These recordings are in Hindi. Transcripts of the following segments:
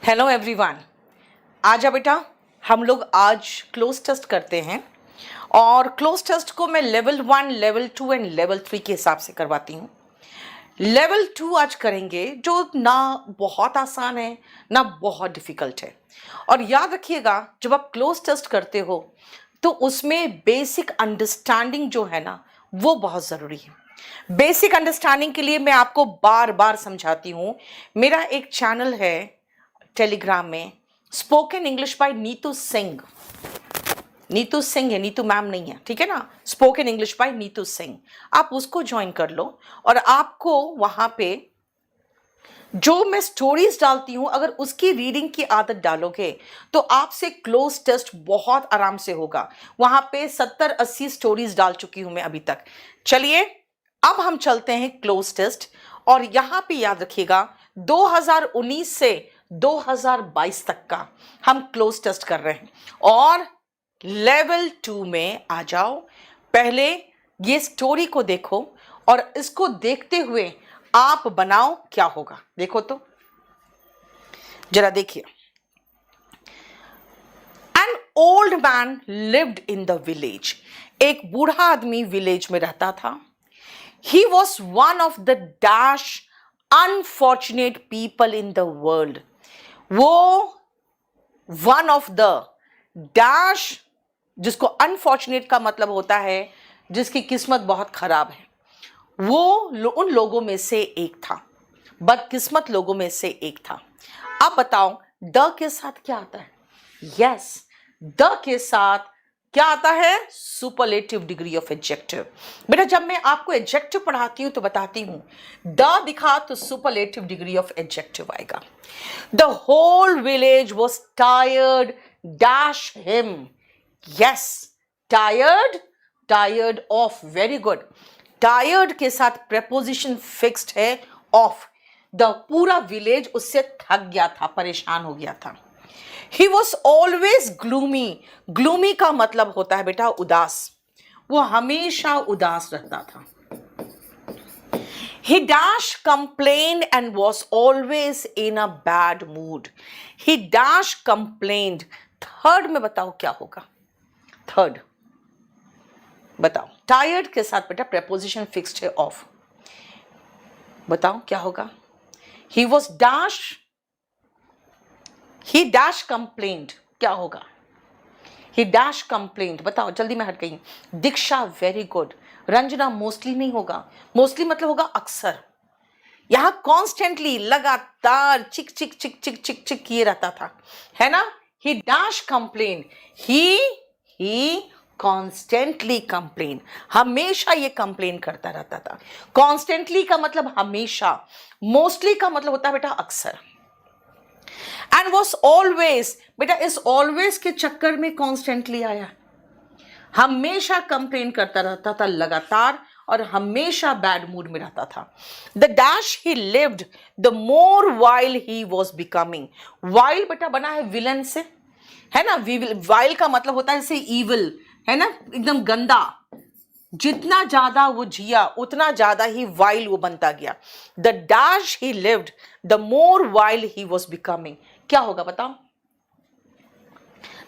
Hello everyone. आजा बेटा, हम लोग आज क्लोज टेस्ट करते हैं और क्लोज टेस्ट को मैं लेवल 1, लेवल 2 एंड लेवल 3 के हिसाब से करवाती हूँ। लेवल 2 आज करेंगे जो ना बहुत आसान है ना बहुत डिफिकल्ट है। और याद रखिएगा, जब आप क्लोज टेस्ट करते हो तो उसमें बेसिक अंडरस्टैंडिंग जो है ना वो बहुत ज़रूरी है। बेसिक अंडरस्टैंडिंग के लिए मैं आपको बार बार समझाती हूँ। मेरा एक चैनल है टेलीग्राम में, spoken English by Neetu Singh. Neetu Singh है, नीतू मैम नहीं है, ठीक है ना। Spoken English by Neetu Singh, आप उसको ज्वाइन कर लो और आपको वहां पे जो मैं स्टोरीज डालती हूं, अगर उसकी रीडिंग की आदत डालोगे तो आपसे क्लोज टेस्ट बहुत आराम से होगा। वहां पे 70-80 स्टोरीज डाल चुकी हूं मैं अभी तक। चलिए अब हम चलते हैं क्लोज टेस्ट। और यहां पे याद रखिएगा 2019 से 2022 तक का हम क्लोज टेस्ट कर रहे हैं। और लेवल 2 में आ जाओ। पहले ये स्टोरी को देखो और इसको देखते हुए आप बनाओ क्या होगा। देखो तो जरा देखिए। An old man lived in the village. एक बूढ़ा आदमी विलेज में रहता था। He was one of the dash unfortunate people in the world. वो वन ऑफ द डैश, जिसको अनफॉर्चुनेट का मतलब होता है जिसकी किस्मत बहुत खराब है, वो उन लोगों में से एक था, बदकिस्मत लोगों में से एक था। अब बताओ द के साथ क्या आता है? यस, द के साथ क्या आता है? Superlative degree of adjective. बेटा जब मैं आपको एडजेक्टिव पढ़ाती हूं तो बताती हूं द दिखा तो सुपरलेटिव डिग्री ऑफ एडजेक्टिव आएगा। The whole village was tired dash him. Yes, tired, tired of, very good. Tired के साथ प्रेपोजिशन फिक्स्ड है ऑफ। द पूरा विलेज उससे थक गया था, परेशान हो गया था। He was always gloomy. Gloomy का मतलब होता है बेटा उदास। वो हमेशा उदास रहता था। He dash complained and was always in a bad mood. He dash complained. Third में बताओ क्या होगा? थर्ड बताओ। टायर्ड के साथ बेटा प्रेपोजिशन फिक्स्ड है ऑफ। बताओ क्या होगा? He was dash, he dash complained, क्या होगा? He dash complained, बताओ जल्दी, मैं हट गई। दीक्षा, वेरी गुड। रंजना, मोस्टली नहीं होगा। मोस्टली मतलब होगा अक्सर। यहां कॉन्स्टेंटली, लगातार चिक चिक चिक चिक चिक चिक किए रहता था, है ना। He dash complained, he constantly complain, हमेशा ये कंप्लेन करता रहता था। कॉन्स्टेंटली का मतलब हमेशा, मोस्टली का मतलब होता है बेटा अक्सर। एंड वॉज ऑलवेज, बेटा इस ऑलवेज के चक्कर में कॉन्स्टेंटली आया। हमेशा कंप्लेन करता रहता था लगातार और हमेशा बैड मूड में रहता था। The dash he lived the more while he was becoming. While बेटा बना है विलन से, है ना। वाइल का मतलब होता है जैसे ईविल, है ना, एकदम गंदा। जितना ज्यादा वो जिया उतना ज्यादा ही वाइल वो बनता गया। The dash he lived the more while he was becoming, क्या होगा बताओ?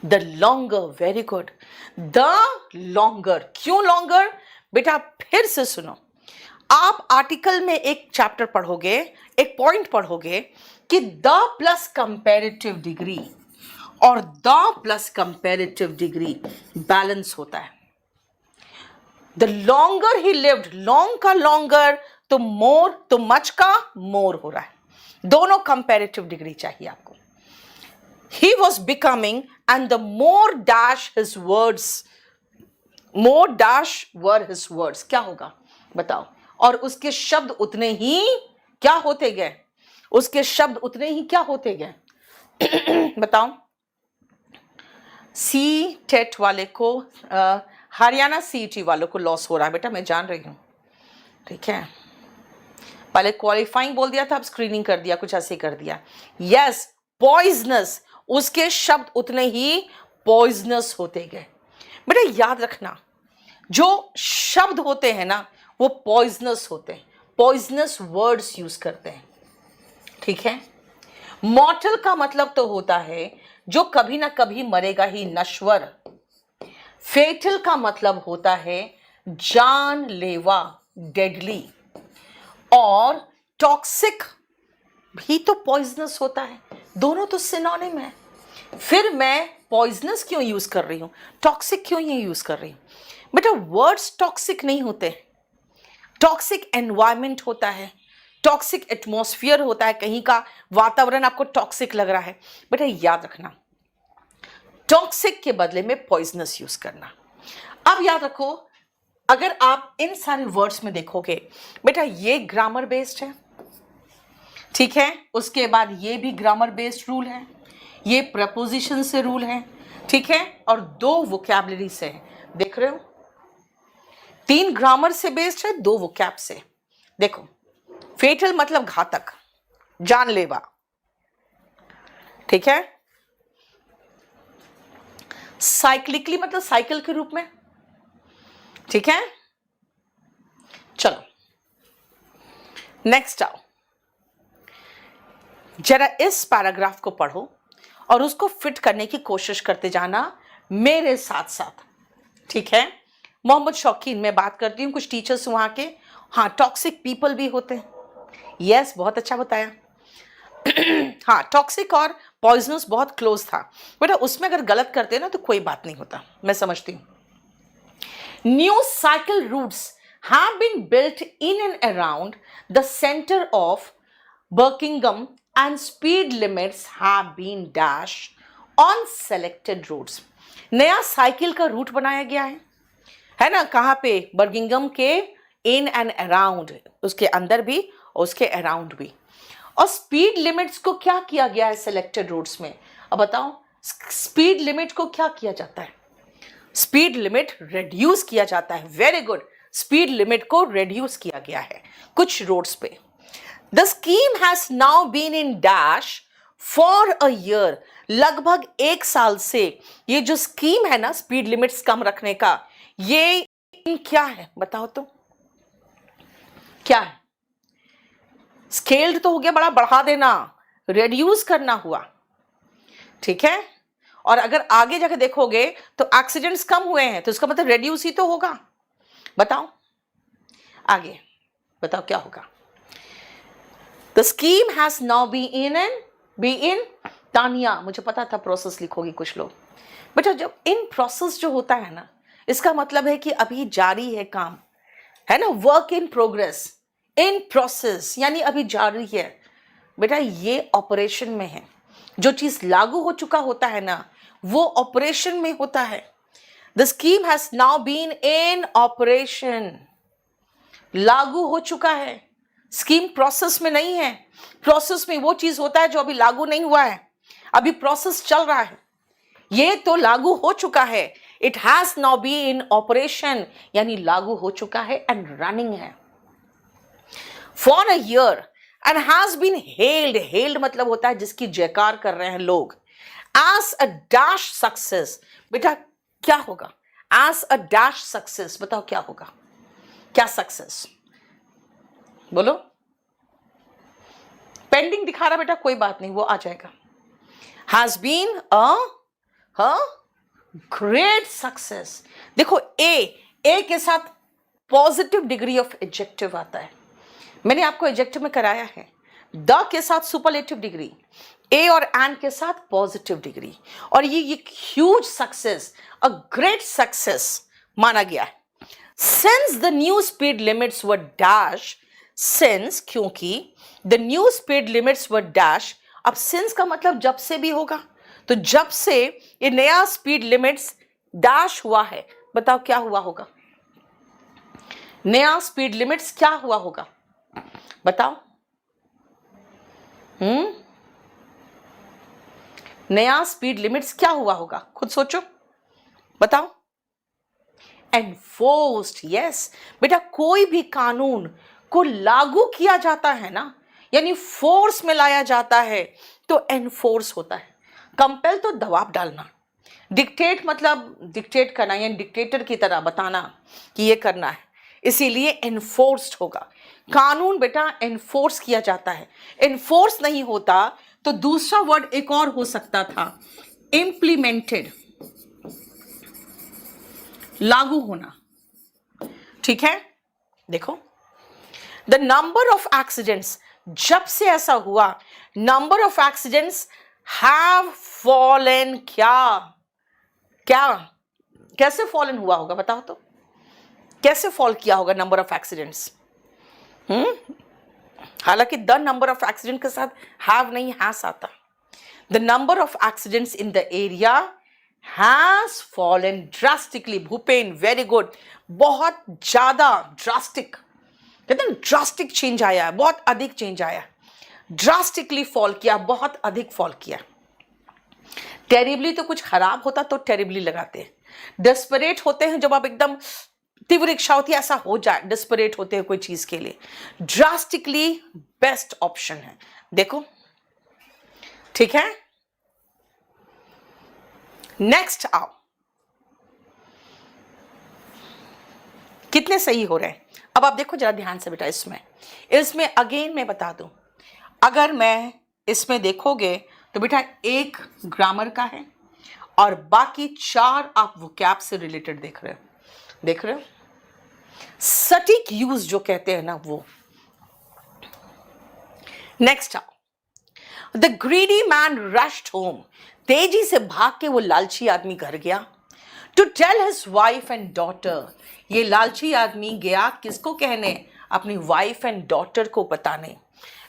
The longer, very good. The longer, क्यों लॉन्गर? बेटा फिर से सुनो, आप आर्टिकल में एक चैप्टर पढ़ोगे, एक पॉइंट पढ़ोगे कि द प्लस कंपैरेटिव डिग्री और the plus comparative degree balance होता है। The longer he lived, long का लॉन्गर तो मोर, तो मच का मोर हो रहा है। दोनों कंपैरेटिव डिग्री चाहिए आपको। He was becoming and the more dash his words, more dash were his words, क्या होगा बताओ? और उसके शब्द उतने ही क्या होते गए? उसके शब्द उतने ही क्या होते गए? बताओ। सी टेट वाले को, हरियाणा सीईटी वालों को लॉस हो रहा है बेटा, मैं जान रही हूं, ठीक है। पहले क्वालिफाइंग बोल दिया था, अब स्क्रीनिंग कर दिया, कुछ ऐसे कर दिया। यस, पॉइजनस, उसके शब्द उतने ही पॉइजनस होते गए। बेटा याद रखना, जो शब्द होते हैं ना वो पॉइजनस होते हैं, पॉइजनस वर्ड्स यूज करते हैं, ठीक है। मॉर्टल का मतलब तो होता है जो कभी ना कभी मरेगा ही, नश्वर। फेटल का मतलब होता है जानलेवा, डेडली। और टॉक्सिक भी तो पॉइजनस होता है, दोनों तो सिनोनिम है। फिर मैं पॉइजनस क्यों यूज कर रही हूं, टॉक्सिक क्यों ये यूज कर रही हूं? बेटा वर्ड्स टॉक्सिक नहीं होते, टॉक्सिक एनवायरमेंट होता है, टॉक्सिक एटमॉस्फेयर होता है, कहीं का वातावरण आपको टॉक्सिक लग रहा है। बेटा याद रखना, टॉक्सिक के बदले में पॉइजनस यूज करना। अब याद रखो, अगर आप इन सारे वर्ड्स में देखोगे, बेटा ये ग्रामर बेस्ड है, ठीक है। उसके बाद ये भी ग्रामर बेस्ड रूल है, ये प्रपोजिशन से रूल है, ठीक है। और 2 वोकैबुलरी से है, देख रहे हो, 3 ग्रामर से बेस्ड है, 2 वोकैब से। देखो, फेटल मतलब घातक, जानलेवा, ठीक है। साइक्लिकली मतलब साइकिल के रूप में, ठीक है। चलो नेक्स्ट आओ, जरा इस पैराग्राफ को पढ़ो और उसको फिट करने की कोशिश करते जाना मेरे साथ साथ, ठीक है। मोहम्मद शौकीन, मैं बात करती हूँ कुछ टीचर्स वहाँ के, हाँ टॉक्सिक पीपल भी होते हैं, यस बहुत अच्छा बताया। हाँ टॉक्सिक और पॉइजनस बहुत क्लोज था बेटा, उसमें अगर गलत करते ना तो कोई बात नहीं होता, मैं समझती हूँ। New cycle routes have been built in and around the center of Birmingham and speed limits have been dashed on selected routes. नया साइकिल का रूट बनाया गया है ना, कहाँ पे? बर्मिंघम के इन एंड अराउंड, उसके अंदर भी उसके अराउंड भी। और स्पीड लिमिट्स को क्या किया गया है सेलेक्टेड रूट्स में? अब बताओ, स्पीड लिमिट को क्या किया जाता है? स्पीड लिमिट रिड्यूस किया जाता है, वेरी गुड, स्पीड लिमिट को रिड्यूस किया गया है कुछ रोड्स पे। The scheme has now been in dash for a year, लगभग 1 साल से ये जो स्कीम है ना स्पीड लिमिट्स कम रखने का, ये क्या है बताओ तो, क्या है? स्केल्ड तो हो गया, बड़ा बढ़ा देना, रिड्यूस करना हुआ, ठीक है। और अगर आगे जाके देखोगे तो एक्सीडेंट्स कम हुए हैं, तो इसका मतलब रिड्यूस ही तो होगा। बताओ आगे, बताओ क्या होगा? The scheme has now be in Tania, मुझे पता था प्रोसेस लिखोगी कुछ लोग। बेटा जब इन प्रोसेस जो होता है ना, इसका मतलब है कि अभी जारी है काम, है ना, work in progress, in process यानी अभी जारी है। बेटा ये ऑपरेशन में है, जो चीज लागू हो चुका होता है ना वो ऑपरेशन में होता है। The scheme has now been in operation, लागू हो चुका है, स्कीम प्रोसेस में नहीं है। प्रोसेस में वो चीज होता है जो अभी लागू नहीं हुआ है, अभी प्रोसेस चल रहा है, ये तो लागू हो चुका है। It has now been in operation यानी लागू हो चुका है एंड रनिंग है for a year and has been held, held मतलब होता है जिसकी जयकार कर रहे हैं लोग, एज अ डैश सक्सेस। बेटा क्या होगा एज अ डैश सक्सेस? बताओ क्या होगा, क्या सक्सेस बोलो? पेंडिंग दिखा रहा बेटा, कोई बात नहीं वो आ जाएगा। Has been a great success. देखो ए के साथ पॉजिटिव डिग्री ऑफ एडजेक्टिव आता है, मैंने आपको एडजेक्टिव में कराया है। द के साथ सुपरलेटिव डिग्री, ए और एंड के साथ पॉजिटिव डिग्री, और ये huge success, a great success माना गया है। Since the new speed limits were dash, since क्योंकि the new speed limits were dash, अब सिंस का मतलब जब से भी होगा, तो जब से ये नया स्पीड लिमिट्स डैश हुआ है, बताओ क्या हुआ होगा? नया स्पीड लिमिट्स क्या हुआ होगा बताओ? नया स्पीड लिमिट्स क्या हुआ होगा, खुद सोचो बताओ। एनफोर्स्ड, यस बेटा, कोई भी कानून को लागू किया जाता है ना, यानी फोर्स में लाया जाता है तो एनफोर्स होता है। कंपेल तो दबाव डालना, डिक्टेट मतलब डिक्टेट करना, यानी डिक्टेटर की तरह बताना कि ये करना है, इसीलिए एनफोर्स्ड होगा। कानून बेटा एनफोर्स किया जाता है, एनफोर्स नहीं होता तो दूसरा वर्ड एक और हो सकता था, इम्प्लीमेंटेड, लागू होना। ठीक है, देखो द नंबर ऑफ एक्सीडेंट्स, जब से ऐसा हुआ number of accidents have fallen, क्या कैसे फॉलन हुआ होगा बताओ तो, कैसे फॉल किया होगा नंबर ऑफ एक्सीडेंट्स? हालांकि द नंबर ऑफ एक्सीडेंट के साथ हैव नहीं, हैज आता। The number of accidents in the area has fallen drastically. Bhupen, very good, बहुत ज्यादा ड्रास्टिक, कहते हैं ड्रास्टिक चेंज आया है, बहुत अधिक चेंज आया, ड्रास्टिकली फॉल किया, बहुत अधिक फॉल किया। टेरिबली तो कुछ खराब होता तो टेरिबली लगाते हैं। डेस्परेट होते हैं जब आप एकदम तीव्र इच्छा होती है ऐसा हो जाए, डेस्परेट होते हैं कोई चीज के लिए। ड्रास्टिकली बेस्ट ऑप्शन है, देखो ठीक है। नेक्स्ट आओ, कितने सही हो रहे हैं अब आप देखो जरा ध्यान से बेटा। इसमें अगेन मैं बता दूं, अगर मैं इसमें देखोगे तो बेटा एक ग्रामर का है और बाकी 4 आप वोकैब से रिलेटेड देख रहे हो, सटीक यूज जो कहते हैं ना वो। नेक्स्ट आओ, the greedy man rushed home, तेजी से भाग के वो लालची आदमी घर गया। To tell his wife and daughter, ये लालची आदमी गया किसको कहने? अपनी वाइफ एंड डॉटर को बताने।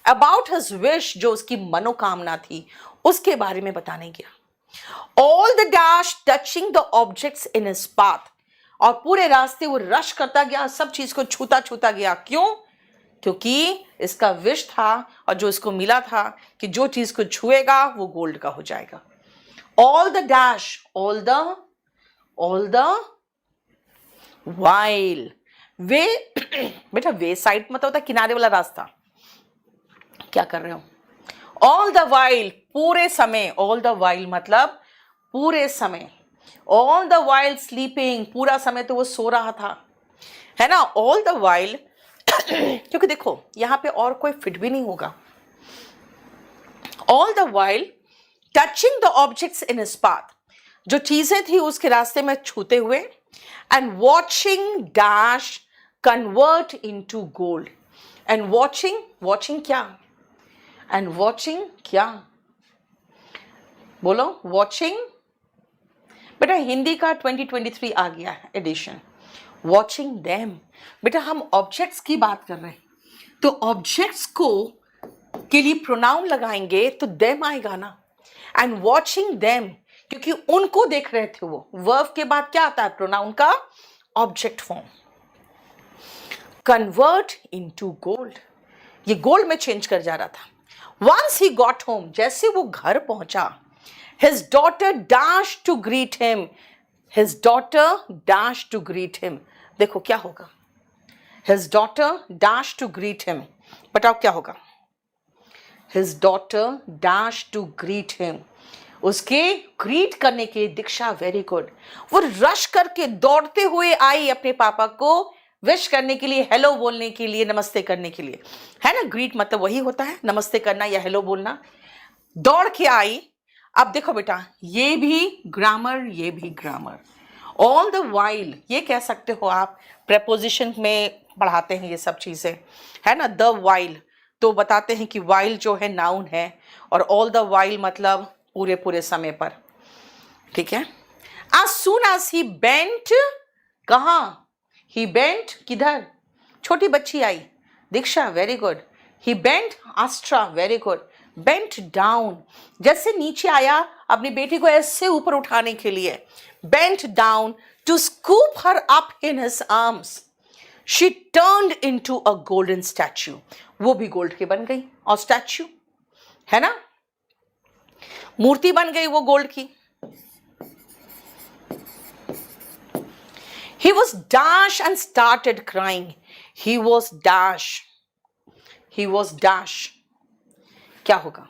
अबाउट हिज विश, जो उसकी मनोकामना थी उसके बारे में बताने गया। All the dash touching the objects in his path, और पूरे रास्ते वो रश करता गया, सब चीज को छूता गया। क्यों? क्योंकि इसका विश था और जो इसको मिला था कि जो चीज को छुएगा वो गोल्ड का हो जाएगा। All the dash, all the while, way बेटा वे साइड मतलब होता है किनारे वाला रास्ता, क्या कर रहे हो? ऑल द वाइल, पूरे समय, ऑल द वाइल मतलब पूरे समय। ऑल द वाइल स्लीपिंग, पूरा समय तो वो सो रहा था, है ना। ऑल द वाइल क्योंकि देखो यहां पे और कोई फिट भी नहीं होगा। All the while touching the objects in his path, जो चीजें थी उसके रास्ते में छूते हुए। And watching dash convert into gold, and watching क्या? एंड वॉचिंग क्या? बोलो वॉचिंग। बेटा हिंदी का 2023 आ गया है एडिशन, वॉचिंग देम। बेटा हम ऑब्जेक्ट्स की बात कर रहे हैं तो ऑब्जेक्ट्स को के लिए प्रोनाउन लगाएंगे तो देम आएगा ना। एंड वॉचिंग देम, क्योंकि उनको देख रहे थे वो। वर्ब के बाद क्या आता है? प्रोनाउन का object form. Convert into gold, ये गोल्ड में चेंज कर जा रहा था। वंस ही गॉट होम, जैसे वो घर पहुंचा, his daughter dashed to greet him, his daughter dashed to greet him। देखो क्या होगा? his daughter dashed to greet him, बताओ क्या होगा? his daughter dashed to greet him, उसके ग्रीट करने के दीक्षा, वेरी गुड, वो रश करके दौड़ते हुए आई अपने पापा को विश करने के लिए, हेलो बोलने के लिए, नमस्ते करने के लिए, है ना। ग्रीट मतलब वही होता है, नमस्ते करना या हेलो बोलना। दौड़ के आई। अब देखो बेटा ये भी ग्रामर, ये भी ग्रामर। ऑल द वाइल, ये कह सकते हो आप, प्रेपोजिशन में पढ़ाते हैं ये सब चीजें, है ना। द वाइल तो बताते हैं कि वाइल जो है नाउन है, और ऑल द वाइल मतलब पूरे समय पर, ठीक है। as soon as he bent, कहाँ? he bent किधर? छोटी बच्ची आई, Diksha, very good. he bent, Astra, very good. bent down, जैसे नीचे आया अपनी बेटी को ऐसे ऊपर उठाने के लिए, bent down to scoop her up in his arms, she turned into a golden statue, वो भी गोल्ड की बन गई, और स्टैच्यू है ना, मूर्ति बन गई वो गोल्ड की। He was dash and started crying, he was dash, क्या होगा?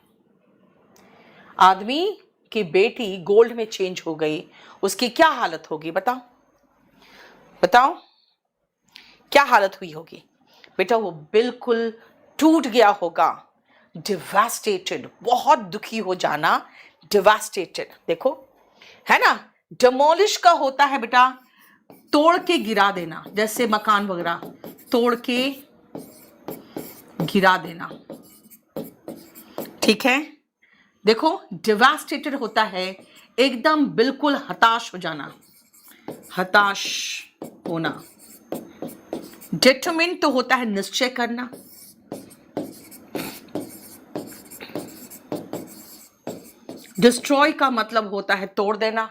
आदमी की बेटी गोल्ड में चेंज हो गई, उसकी क्या हालत होगी? बताओ क्या हालत हुई होगी? बेटा वो बिल्कुल टूट गया होगा, डिवास्टेटेड, बहुत दुखी हो जाना, डिवास्टेटेड। देखो है ना, डिमोलिश का होता है बेटा तोड़ के गिरा देना, जैसे मकान वगैरह तोड़ के गिरा देना, ठीक है। देखो डिवास्टेटेड होता है एकदम बिल्कुल हताश हो जाना, हताश होना। डिटरमिन तो होता है निश्चय करना, डिस्ट्रॉय का मतलब होता है तोड़ देना,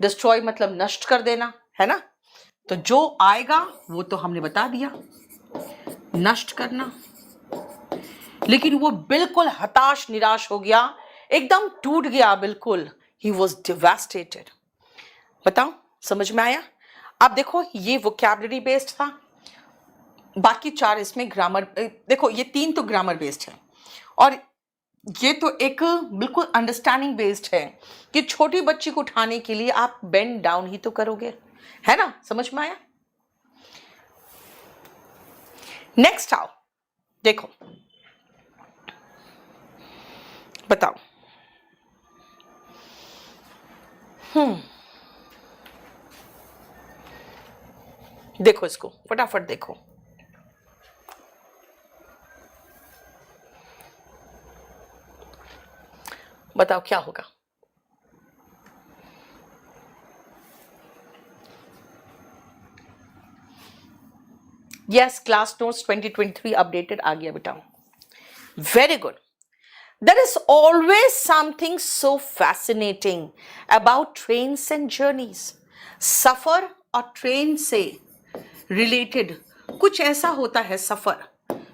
डिस्ट्रॉय मतलब नष्ट कर देना, है ना। तो जो आएगा वो तो हमने बता दिया, नष्ट करना। लेकिन वो बिल्कुल हताश निराश हो गया, एकदम टूट गया बिल्कुल, ही वॉज डिवास्टेटेड। बताओ समझ में आया। अब देखो ये वोकैबुलरी बेस्ड था, बाकी 4 इसमें ग्रामर, देखो ये 3 तो ग्रामर बेस्ड है और ये तो एक बिल्कुल अंडरस्टैंडिंग बेस्ड है कि छोटी बच्ची को उठाने के लिए आप बेंड डाउन ही तो करोगे, है ना। समझ में आया। नेक्स्ट आओ, देखो बताओ। देखो इसको फटाफट देखो। बताओ क्या होगा। यस, क्लास नोट्स 2023 अपडेटेड आ गया बेटा, very good. There is always something so fascinating about trains and journeys. सफर और ट्रेन से रिलेटेड कुछ ऐसा होता है सफर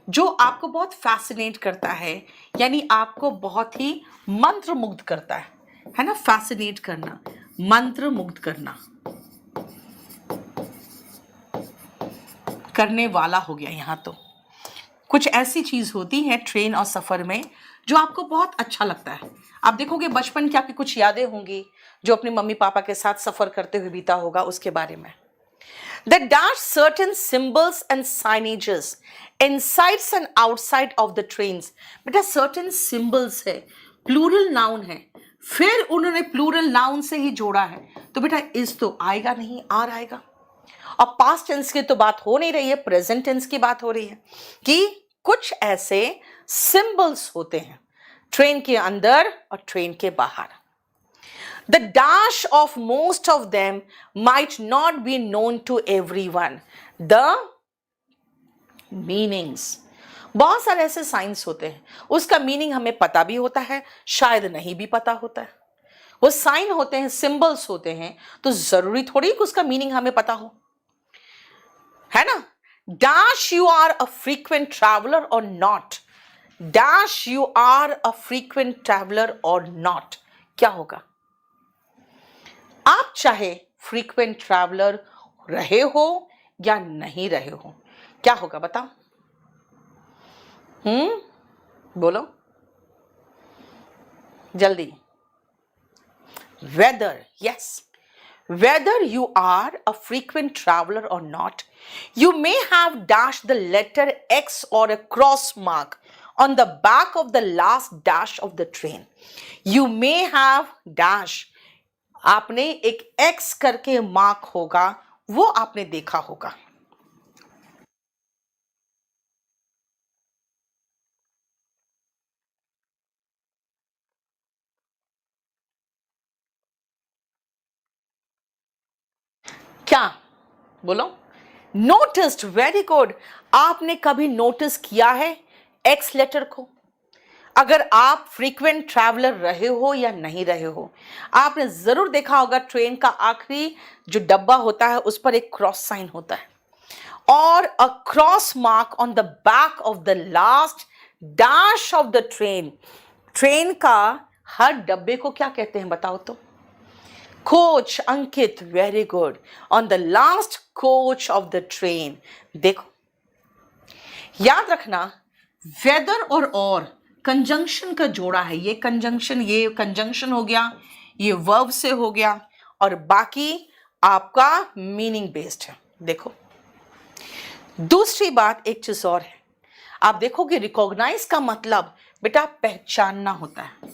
जो आपको बहुत फैसिनेट करता है, यानी आपको बहुत ही मंत्रमुग्ध करता है ना। फैसिनेट करना, मंत्रमुग्ध करना, करने वाला हो गया यहाँ तो। कुछ ऐसी चीज होती है ट्रेन और सफर में जो आपको बहुत अच्छा लगता है। आप देखोगे बचपन की आपकी कुछ यादें होंगी जो अपने मम्मी पापा के साथ सफर करते हुए बीता होगा, उसके बारे में। They dash certain symbols and signages inside and outside of the trains. बेटा certain symbols है, प्लूरल नाउन है, फिर उन्होंने प्लूरल नाउन से ही जोड़ा है, तो बेटा इस तो आएगा नहीं, आर आएगा। और पास्ट टेंस की तो बात हो नहीं रही है, प्रेजेंट टेंस की बात हो रही है कि कुछ ऐसे सिंबल्स होते हैं ट्रेन के अंदर और ट्रेन के बाहर। The dash of most of them might not be known to everyone. The meanings, बहुत सारे ऐसे साइंस होते हैं उसका मीनिंग हमें पता भी होता है, शायद नहीं भी पता होता है। वो साइन होते हैं, सिंबल्स होते हैं, तो जरूरी थोड़ी कि उसका मीनिंग हमें पता हो, है ना। Dash you are a frequent traveler or not. Dash you are a frequent traveler or not. क्या होगा। आप चाहे फ्रीक्वेंट ट्रैवलर रहे हो या नहीं रहे हो, क्या होगा बताओ। बोलो जल्दी। Whether, yes, whether you are a frequent traveler or not, you may have dashed the letter X or a cross mark on the back of the last dash of the train. You may have dashed, आपने एक X करके मार्क होगा, वो आपने देखा होगा। क्या बोलो। Noticed, very good. आपने कभी नोटिस किया है एक्स लेटर को। अगर आप फ्रीक्वेंट ट्रैवलर रहे हो या नहीं रहे हो, आपने जरूर देखा होगा ट्रेन का आखिरी जो डब्बा होता है उस पर एक क्रॉस साइन होता है और a cross mark on the back of the last dash of the train. Train का हर डब्बे को क्या कहते हैं बताओ तो। Coach, Ankit, very good. On the last coach of the train. देखो याद रखना, वेदर और कंजंक्शन का जोड़ा है। ये कंजंक्शन हो गया, ये वर्ब से हो गया और बाकी आपका मीनिंग बेस्ड है। देखो दूसरी बात एक चीज और है, आप देखोगे रिकॉग्नाइज का मतलब बेटा पहचानना होता है।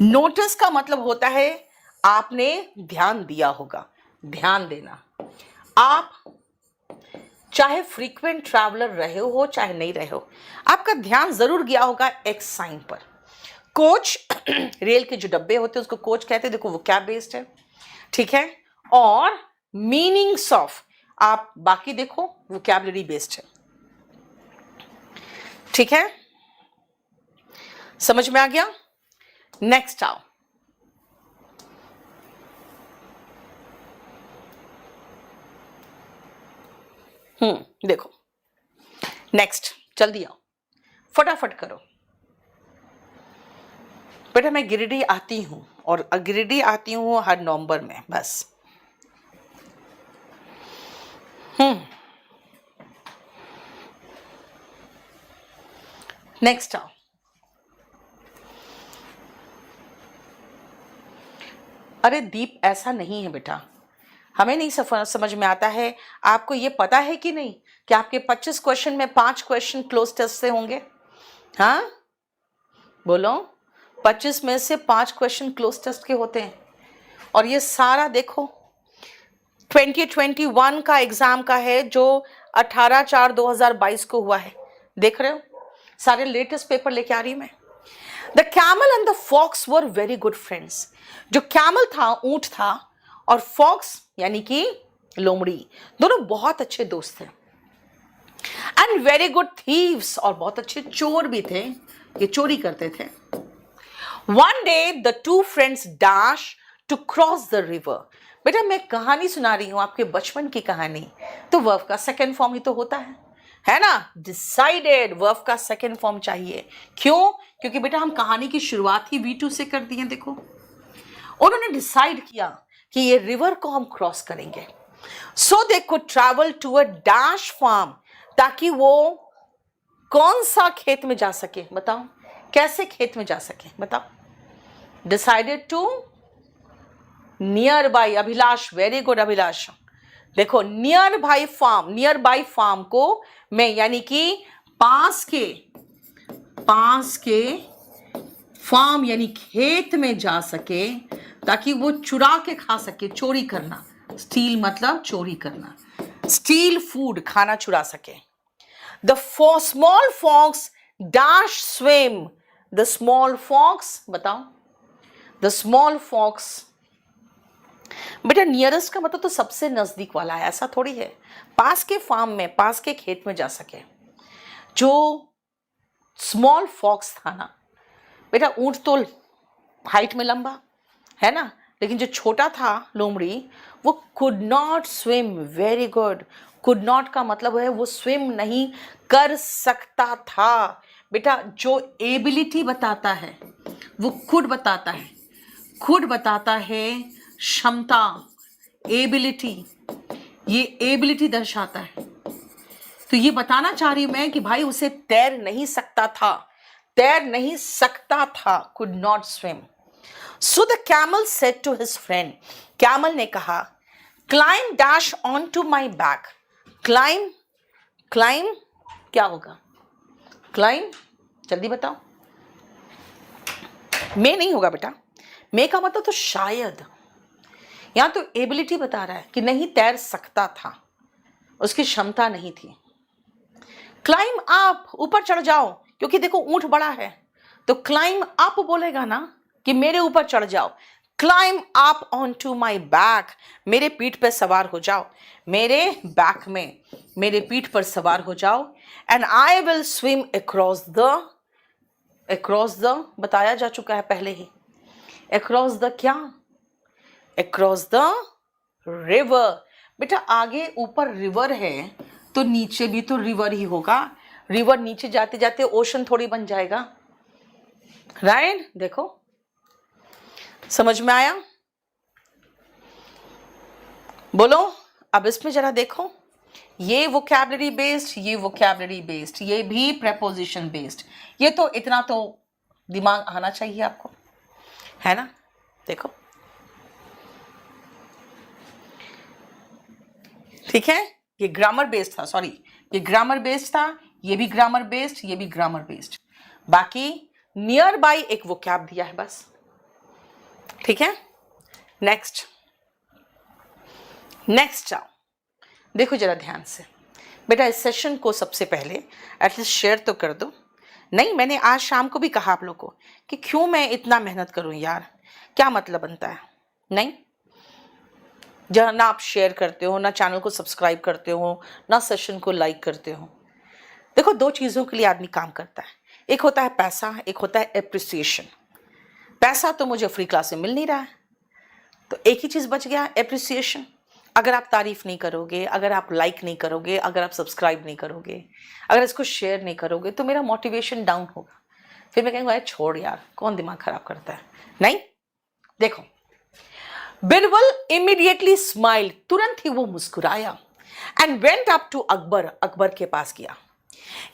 नोटिस का मतलब होता है आपने ध्यान दिया होगा, ध्यान देना। आप चाहे फ्रीक्वेंट ट्रैवलर रहे हो चाहे नहीं रहे हो, आपका ध्यान जरूर गया होगा एक्स साइन पर। कोच रेल के जो डब्बे होते हैं उसको कोच कहते हैं, देखो वो क्या बेस्ड है, ठीक है। और मीनिंग्स ऑफ आप बाकी देखो वोकैबुलरी बेस्ड है, ठीक है, समझ में आ गया। नेक्स्ट आओ, देखो नेक्स्ट, जल्दी आओ, फटाफट करो बेटा। मैं गिरिडीह आती हूं और गिरिडीह आती हूं हर नवंबर में, बस। नेक्स्ट आओ, अरे दीप ऐसा नहीं है बेटा, हमें नहीं समझ में आता है। आपको ये पता है कि नहीं कि आपके 25 क्वेश्चन में 5 क्वेश्चन क्लोज टेस्ट से होंगे? हाँ बोलो, 25 में से 5 क्वेश्चन क्लोज टेस्ट के होते हैं। और ये सारा देखो 2021 का एग्जाम का है जो 18/4/2022 को हुआ है, देख रहे हो, सारे लेटेस्ट पेपर लेके आ रही मैं। The camel and the fox were very good friends. जो कैमल था, ऊंट था, और फॉक्स यानी कि लोमड़ी, दोनों बहुत अच्छे दोस्त थे। एंड वेरी गुड थीव्स, और बहुत अच्छे चोर भी थे, ये चोरी करते थे। One day the two friends dash to cross the river. बेटा मैं कहानी सुना रही हूं, आपके बचपन की कहानी, तो वर्ब का सेकेंड फॉर्म ही तो होता है ना। डिसाइडेड, वर्ब का सेकेंड फॉर्म चाहिए। क्यों? क्योंकि बेटा हम कहानी की शुरुआत ही V2 से कर दी है। देखो उन्होंने डिसाइड किया कि ये रिवर को हम क्रॉस करेंगे। So they could travel to a dash farm, ताकि वो कौन सा खेत में जा सके, बताओ कैसे खेत में जा सके, बताओ। Decided to nearby, Abhilash, very good Abhilash. देखो nearby farm, nearby farm को मैं यानी कि पास के फार्म यानी खेत में जा सके, ताकि वो चुरा के खा सके, चोरी करना, स्टील मतलब चोरी करना, स्टील फूड, खाना चुरा सके। The small fox dash swim, the small fox, बताओ द स्मॉल फॉक्स। बेटा नियरेस्ट का मतलब तो सबसे नजदीक वाला है, ऐसा थोड़ी है, पास के फार्म में, पास के खेत में जा सके। जो स्मॉल फॉक्स था ना बेटा, ऊंट तो हाइट में लंबा है ना, लेकिन जो छोटा था लोमड़ी, वो could not swim, very good. Could not का मतलब है वो स्विम नहीं कर सकता था। बेटा जो एबिलिटी बताता है वो कुड बताता है, कुड बताता है क्षमता, एबिलिटी, ये एबिलिटी दर्शाता है। तो ये बताना चाह रही हूं मैं कि भाई उसे तैर नहीं सकता था, तैर नहीं सकता था, could not swim. So the camel said to his friend, camel ने कहा climb dash on to my back. Climb, climb क्या होगा? क्लाइम जल्दी बताओ। मैं नहीं होगा बेटा, मैं का मतलब तो शायद, यहां तो एबिलिटी बता रहा है कि नहीं तैर सकता था, उसकी क्षमता नहीं थी। क्लाइम अप, ऊपर चढ़ जाओ, क्योंकि देखो ऊंट बड़ा है, तो क्लाइम अप बोलेगा ना कि मेरे ऊपर चढ़ जाओ। Climb up on to my back, मेरे पीठ पर सवार हो जाओ, मेरे बैक में, मेरे पीठ पर सवार हो जाओ। And I will swim across the, across the बताया जा चुका है पहले ही, अक्रॉस द क्या? Across the river. बेटा आगे ऊपर रिवर है तो नीचे भी तो रिवर ही होगा, रिवर नीचे जाते जाते ओशन थोड़ी बन जाएगा, राइट? देखो समझ में आया? बोलो अब इसमें जरा देखो, ये वोकैबुलरी बेस्ड, ये वोकैबुलरी बेस्ड, ये भी प्रेपोजिशन बेस्ड, ये तो इतना तो दिमाग आना चाहिए आपको, है ना? देखो ठीक है, ये ग्रामर बेस्ड था, सॉरी, ये ग्रामर बेस्ड था, ये भी ग्रामर बेस्ड, ये भी ग्रामर बेस्ड। बाकी नियर बाय एक वोकैब दिया है बस, ठीक है। नेक्स्ट जाओ, देखो जरा ध्यान से बेटा, इस सेशन को सबसे पहले एटलीस्ट शेयर तो कर दो। नहीं, मैंने आज शाम को भी कहा आप लोग को कि क्यों मैं इतना मेहनत करूं यार, क्या मतलब बनता है। नहीं, जहाँ ना आप शेयर करते हो, ना चैनल को सब्सक्राइब करते हो, ना सेशन को लाइक करते हो। देखो, दो चीज़ों के लिए आदमी काम करता है, एक होता है पैसा, एक होता है एप्रिसिएशन। पैसा तो मुझे फ्री क्लास में मिल नहीं रहा है, तो एक ही चीज़ बच गया, एप्रिसिएशन। अगर आप तारीफ नहीं करोगे, अगर आप लाइक नहीं करोगे, अगर आप सब्सक्राइब नहीं करोगे, अगर इसको शेयर नहीं करोगे, तो मेरा मोटिवेशन डाउन होगा। फिर मैं कहेंगे छोड़ यार, कौन दिमाग खराब करता है। नहीं, देखो, बिरबल इमीडिएटली स्माइल, तुरंत ही वो मुस्कुराया, and went up to Akbar, Akbar के पास गया।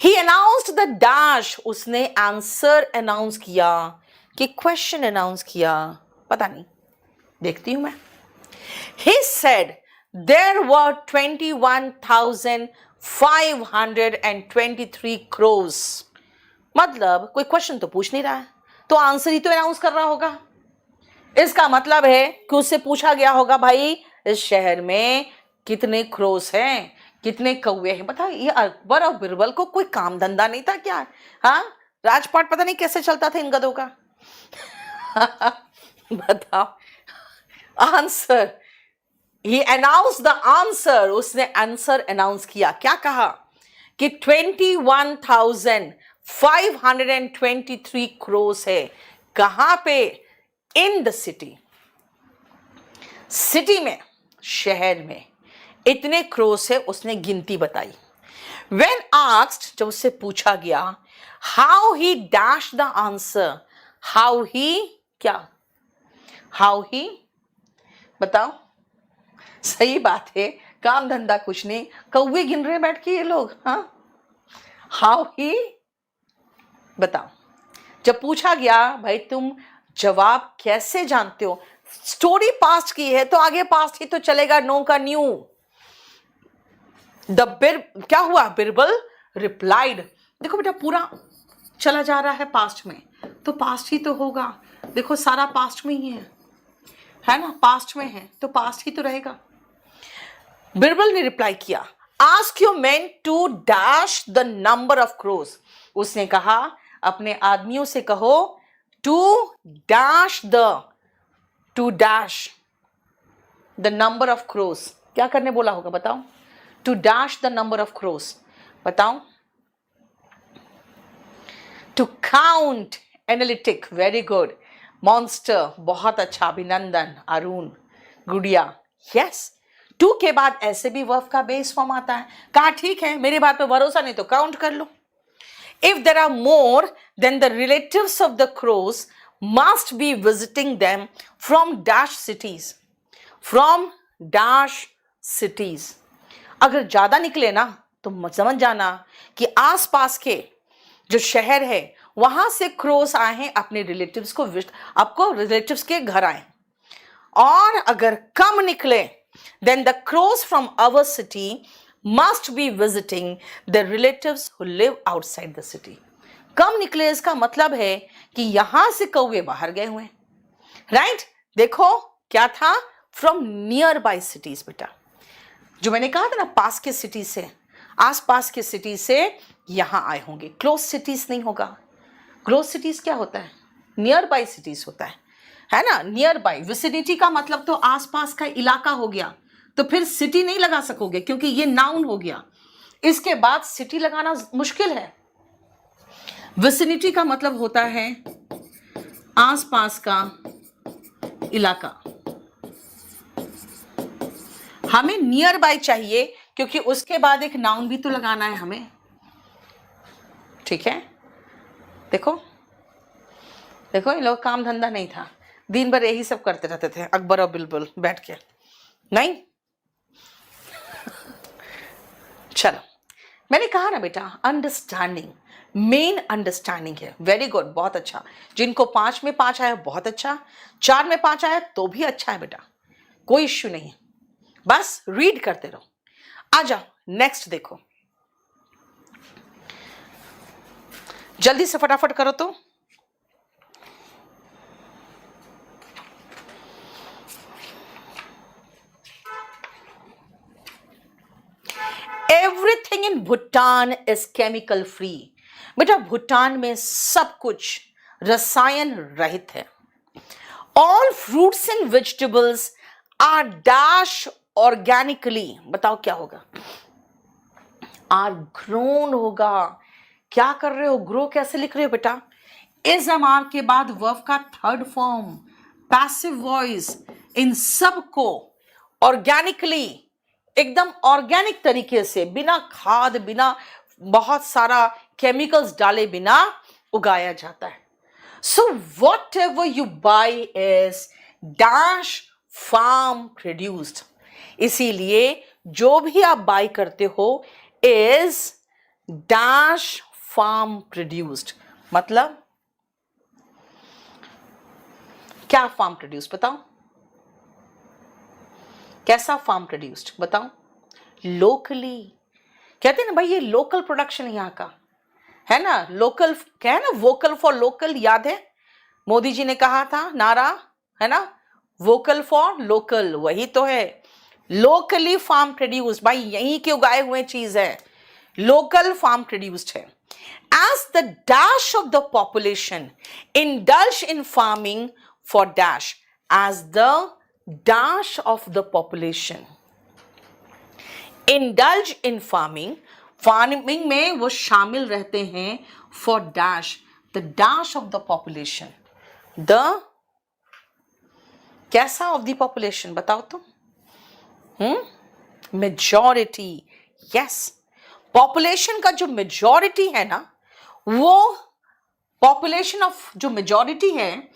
ही अनाउंस्ड द डैश, उसने आंसर अनाउंस किया कि क्वेश्चन अनाउंस किया, पता नहीं, देखती हूं मैं। He said there were 21,523 crores। मतलब कोई क्वेश्चन तो पूछ नहीं रहा है, तो आंसर ही तो अनाउंस कर रहा होगा। इसका मतलब है कि उससे पूछा गया होगा, भाई इस शहर में कितने क्रोस हैं, कितने कौवे हैं। बताओ, ये अकबर और बिरबल को कोई काम धंधा नहीं था क्या? हाँ, राजपाट पता नहीं कैसे चलता था इन गधों का। बताओ, answer, he announce the answer, उसने आंसर अनाउंस किया। क्या कहा कि 21,523 क्रोस है। कहां पे? इन द सिटी, सिटी में, शहर में इतने क्रोस है, उसने गिनती बताई। When asked, जब उससे पूछा गया, how he dashed the answer, how he क्या, how he, बताओ, सही बात है, काम धंधा कुछ नहीं, कौवे गिन रहे बैठ के ये लोग। हाँ, हाउ ही, बताओ। जब पूछा गया, भाई तुम जवाब कैसे जानते हो, स्टोरी पास्ट की है तो आगे पास्ट ही तो चलेगा, नो का न्यू। क्या हुआ? बिरबल रिप्लाइड, देखो बेटा पूरा चला जा रहा है पास्ट में, तो पास्ट ही तो होगा। देखो सारा पास्ट में ही है ना, पास्ट में है तो पास्ट ही तो रहेगा। बिरबल ने रिप्लाई किया, ask your men to dash the number of crows. उसने कहा अपने आदमियों से कहो to dash the number of crows. क्या करने बोला होगा बताओ? To dash the number of crows, बताओ। To count, analytic, very good. Monster, बहुत अच्छा, अभिनंदन। अरुण, गुड़िया, यस। टू के बाद ऐसे भी वर्ब का बेस फॉर्म आता है। कहा ठीक है, मेरी बात पे भरोसा नहीं तो काउंट कर लो। If there are more than the relatives of the crows must be visiting them from dash cities, from dash cities. अगर ज्यादा निकले ना तो समझ जाना कि आसपास के जो शहर है वहां से क्रोस आए हैं अपने रिलेटिव्स को आपको रिलेटिव्स के घर आए। और अगर कम निकले then the crows from our city must be visiting the relatives who live outside the city। कम निकले इसका मतलब है कि यहां से कौवे बाहर गए हुए, राइट। देखो क्या था, फ्रॉम नियर बाय सिटीज। बेटा जो मैंने कहा था ना, पास के सिटी से, आसपास के सिटी से यहां आए होंगे। क्लोज सिटीज नहीं होगा। क्लोज सिटीज क्या होता है? नियर बाय सिटीज होता है ना। नियर बाय, विसिनिटी का मतलब तो आसपास का इलाका हो गया, तो फिर सिटी नहीं लगा सकोगे क्योंकि ये नाउन हो गया। इसके बाद सिटी लगाना मुश्किल है। विसिनिटी का मतलब होता है आसपास का इलाका। हमें नियर बाय चाहिए क्योंकि उसके बाद एक नाउन भी तो लगाना है हमें, ठीक है। देखो देखो, इन लोग काम धंधा नहीं था, दिन भर यही सब करते रहते थे अकबर और बिरबल बैठ के। नहीं, चलो, मैंने कहा ना बेटा, अंडरस्टैंडिंग, मेन अंडरस्टैंडिंग है। वेरी गुड, बहुत अच्छा। जिनको 5 में 5 आया बहुत अच्छा, 4 में 5 आया तो भी अच्छा है बेटा, कोई इश्यू नहीं है। बस रीड करते रहो। आ जाओ, नेक्स्ट देखो, जल्दी से फटाफट करो तो। Everything in Bhutan is chemical free. बेटा भूटान में सब कुछ रसायन रहित है। All fruits and vegetables are dash organically. बताओ क्या होगा? आर ग्रोन होगा। क्या कर रहे हो? ग्रो कैसे लिख रहे हो बेटा? इज एम आर के बाद वर्ब का थर्ड फॉर्म, पैसिव वॉइस, इन सब को ऑर्गेनिकली, एकदम ऑर्गेनिक तरीके से, बिना खाद, बिना बहुत सारा केमिकल्स डाले बिना उगाया जाता है। So whatever you buy is dash farm produced. इसीलिए जो भी आप बाई करते हो इज डैश फार्म प्रोड्यूस्ड। मतलब क्या फार्म प्रोड्यूस्ड? बताओ कैसा फार्म प्रोड्यूस्ड? बताओ। लोकली। कहते हैं ना भाई ये लोकल प्रोडक्शन यहाँ का है ना। लोकल क्या है ना, वोकल फॉर लोकल, याद है मोदी जी ने कहा था नारा, है ना, वोकल फॉर लोकल, वही तो है। लोकली फार्म प्रोड्यूस्ड, भाई यहीं के उगाए हुए चीज है, लोकल फार्म प्रोड्यूस्ड है। As the dash of the population indulge in farming for dash, as the dash of the population indulge in farming, farming में वो शामिल रहते हैं, for dash, the dash of the population, the कैसा of the population? बताओ तो। मेजॉरिटी। यस, पॉपुलेशन का जो मेजॉरिटी है ना, वो पॉपुलेशन ऑफ जो मेजॉरिटी है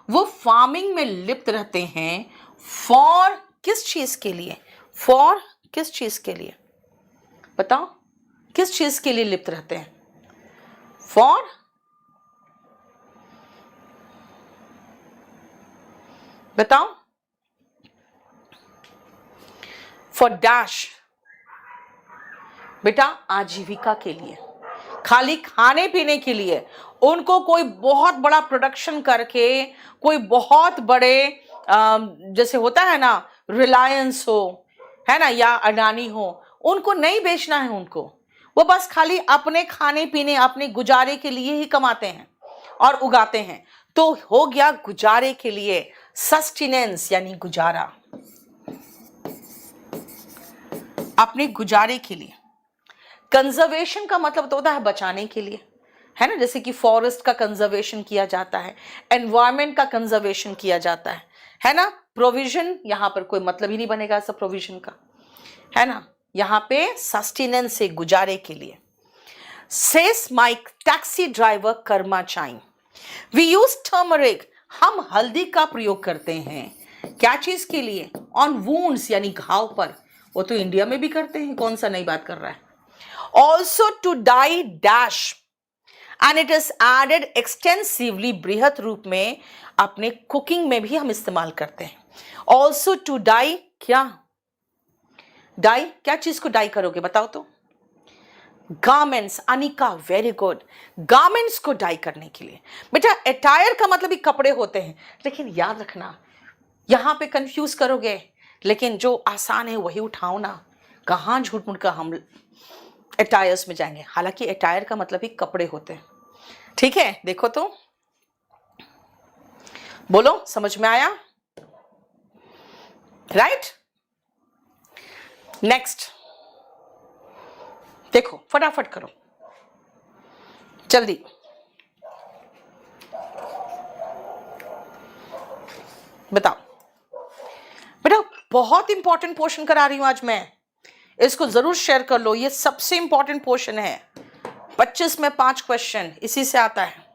वो फार्मिंग में लिप्त रहते हैं। फॉर किस चीज के लिए? फॉर किस चीज के लिए? बताओ किस चीज के लिए लिप्त रहते हैं? फॉर बताओ। फॉर डैश बेटा आजीविका के लिए, खाली खाने पीने के लिए। उनको कोई बहुत बड़ा प्रोडक्शन करके, कोई बहुत बड़े जैसे होता है ना, रिलायंस हो, है ना, या अडानी हो, उनको नहीं बेचना है उनको। वो बस खाली अपने खाने पीने, अपने गुजारे के लिए ही कमाते हैं और उगाते हैं। तो हो गया गुजारे के लिए, सस्टेनेंस यानी गुजारा, अपने गुजारे के लिए। कंजर्वेशन का मतलब तो होता है बचाने के लिए, है ना, जैसे कि फॉरेस्ट का कंजर्वेशन किया जाता है, एनवायरमेंट का कंजर्वेशन किया जाता है ना। प्रोविजन यहाँ पर कोई मतलब ही नहीं बनेगा ऐसा प्रोविजन का, है ना। यहाँ पे सस्टेनेंस से, गुजारे के लिए। Says Mike taxi driver karma chain, we use turmeric, हम हल्दी का प्रयोग करते हैं क्या चीज के लिए? ऑन वुंड्स यानी घाव पर। वो तो इंडिया में भी करते हैं, कौन सा नई बात कर रहा है। Also to die dash and it is added extensively, बृहत रूप में अपने कुकिंग में भी हम इस्तेमाल करते हैं। ऑल्सो टू डाई, क्या डाई, क्या चीज को डाई करोगे बताओ तो? Garments. Anika very good, garments को डाई करने के लिए। बेटा अटायर का मतलब ही कपड़े होते हैं, लेकिन याद रखना यहां पे कंफ्यूज करोगे, लेकिन जो आसान है वही उठाओ ना, कहां झूठ मूठ का हम अटायर्स में जाएंगे। हालांकि अटायर का मतलब ही कपड़े होते हैं, ठीक है। देखो तो, बोलो समझ में आया? राइट। नेक्स्ट देखो, फटाफट करो जल्दी। बताओ बेटा, बहुत इंपॉर्टेंट पोर्शन करा रही हूं आज मैं, इसको जरूर शेयर कर लो, ये सबसे इंपॉर्टेंट पोर्शन है। 25 में 5 क्वेश्चन इसी से आता है।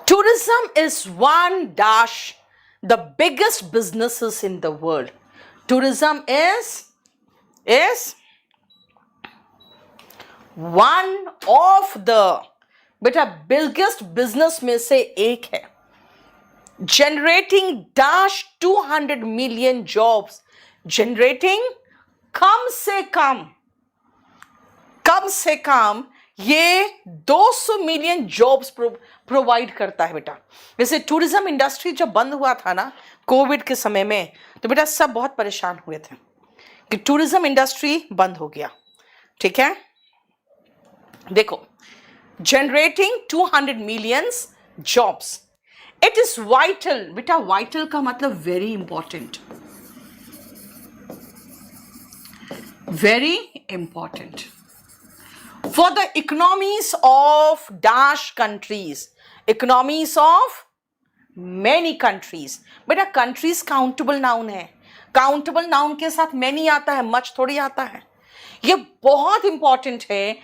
Tourism is one dash the biggest businesses in the world. Tourism is one of the बेटा biggest business में से एक है. Generating dash 200 million jobs. Generating कम से कम ये 200 मिलियन जॉब्स प्रोवाइड करता है बेटा. वैसे टूरिज्म इंडस्ट्री जब बंद हुआ था ना कोविड के समय में, तो बेटा सब बहुत परेशान हुए थे कि टूरिज्म इंडस्ट्री बंद हो गया. ठीक है, देखो, generating 200 millions jobs. It is vital. बेटा वाइटल का मतलब very important, very important for the economies of dash countries, economies of many countries. बेटा countries countable noun है. countable noun के साथ many आता है, much थोड़ी आता है. ये बहुत इंपॉर्टेंट है.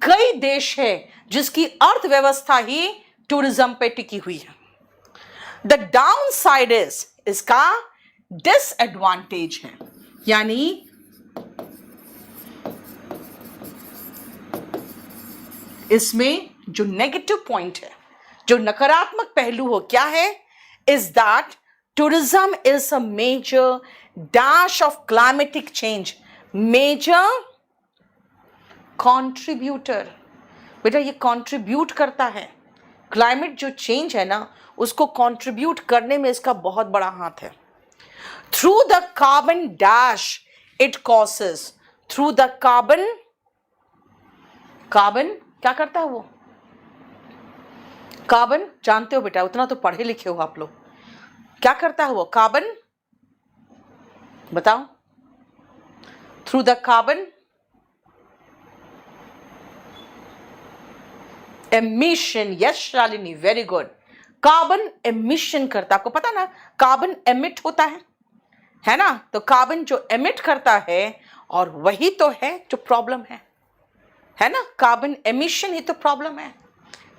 कई देश है जिसकी अर्थव्यवस्था ही टूरिज्म पे टिकी हुई है. द डाउन साइड इज, इसका डिसएडवांटेज है, यानी इसमें जो नेगेटिव पॉइंट है, जो नकारात्मक पहलू हो, क्या है? Is that tourism is a major dash of climatic change, major contributor. बेटा ये कॉन्ट्रीब्यूट करता है, क्लाइमेट जो चेंज है ना उसको कॉन्ट्रीब्यूट करने में इसका बहुत बड़ा हाथ है. Through the carbon dash it causes, through the carbon क्या करता है वो? कार्बन जानते हो बेटा, उतना तो पढ़े लिखे हो आप लोग. क्या करता है वो कार्बन? बताओ. Through the carbon emission. Yes Shalini, very good. Carbon emission करता, आपको पता ना कार्बन एमिट होता है ना? तो कार्बन जो एमिट करता है, और वही तो है जो प्रॉब्लम है ना? कार्बन एमिशन ही तो प्रॉब्लम है.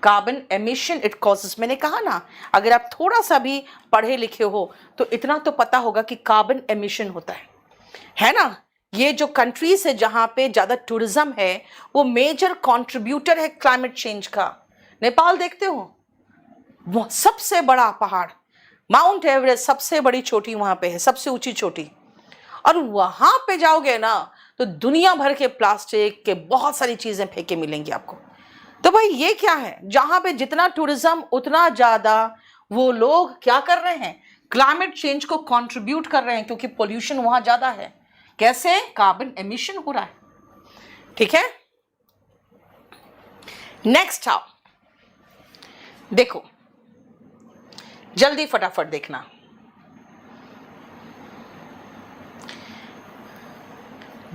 Carbon emission it causes. मैंने कहा ना, अगर आप थोड़ा सा भी पढ़े लिखे हो तो इतना तो पता होगा कि कार्बन एमिशन होता है ना? ये जो कंट्रीज है जहां पे ज्यादा टूरिज्म है वो मेजर कंट्रीब्यूटर है क्लाइमेट चेंज का. नेपाल देखते हो, वो सबसे बड़ा पहाड़ माउंट एवरेस्ट, सबसे बड़ी चोटी वहां पे है, सबसे ऊंची चोटी. और वहां पे जाओगे ना तो दुनिया भर के प्लास्टिक के बहुत सारी चीजें फेंके मिलेंगी आपको. तो भाई ये क्या है? जहां पे जितना टूरिज्म उतना ज्यादा वो लोग क्या कर रहे हैं? क्लाइमेट चेंज को कंट्रीब्यूट कर रहे हैं, क्योंकि पोल्यूशन वहां ज्यादा है. कैसे? कार्बन एमिशन हो रहा है. ठीक है, नेक्स्ट आओ, देखो जल्दी फटाफट देखना.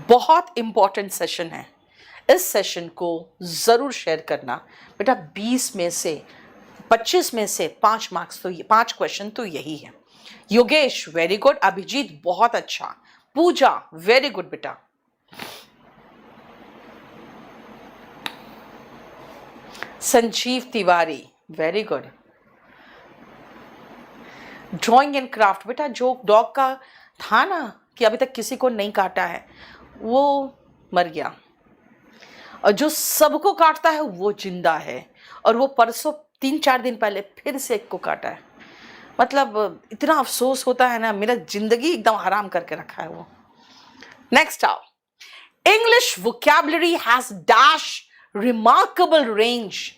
बहुत इंपॉर्टेंट सेशन है. इस सेशन को जरूर शेयर करना बेटा. 20 में से 25 में से 5 मार्क्स तो 5 क्वेश्चन तो यही है. Yogesh very good. अभिजीत बहुत अच्छा. पूजा वेरी गुड बेटा. Sanjeev Tiwari very good. Drawing and craft बेटा, जो डॉग का था ना कि अभी तक किसी को नहीं काटा है वो मर गया, और जो सबको काटता है वो जिंदा है, और वो परसों 3-4 दिन पहले फिर से एक को काटा है. मतलब इतना अफसोस होता है ना, मेरा जिंदगी एकदम हराम करके रखा है वो. नेक्स्ट आओ. English vocabulary has dash remarkable range,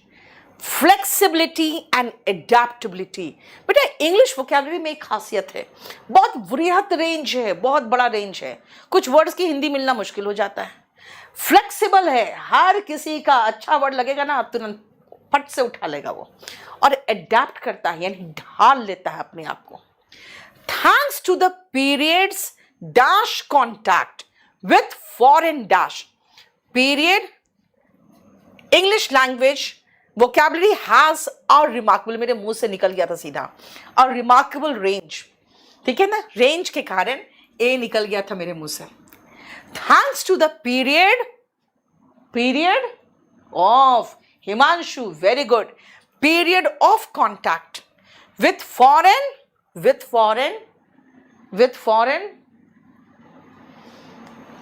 flexibility and adaptability. बेटा इंग्लिश वोकैबुलरी में एक खासियत है, बहुत वृहत रेंज है, बहुत बड़ा रेंज है. कुछ वर्ड्स की हिंदी मिलना मुश्किल हो जाता है. फ्लेक्सिबल है, हर किसी का अच्छा वर्ड लगेगा ना तुरंत फट से उठा लेगा वो. और एडेप्ट करता है, यानी ढाल लेता है अपने आप को. Thanks to the periods dash contact with foreign dash period, English language vocabulary has a remarkable, मेरे मुंह से निकल गया था सीधा, a remarkable range. ठीक है ना, रेंज के कारण ए निकल गया था मेरे मुंह से. Thanks to the period of Himanshu, very good. Period of contact with foreign, with foreign, with foreign,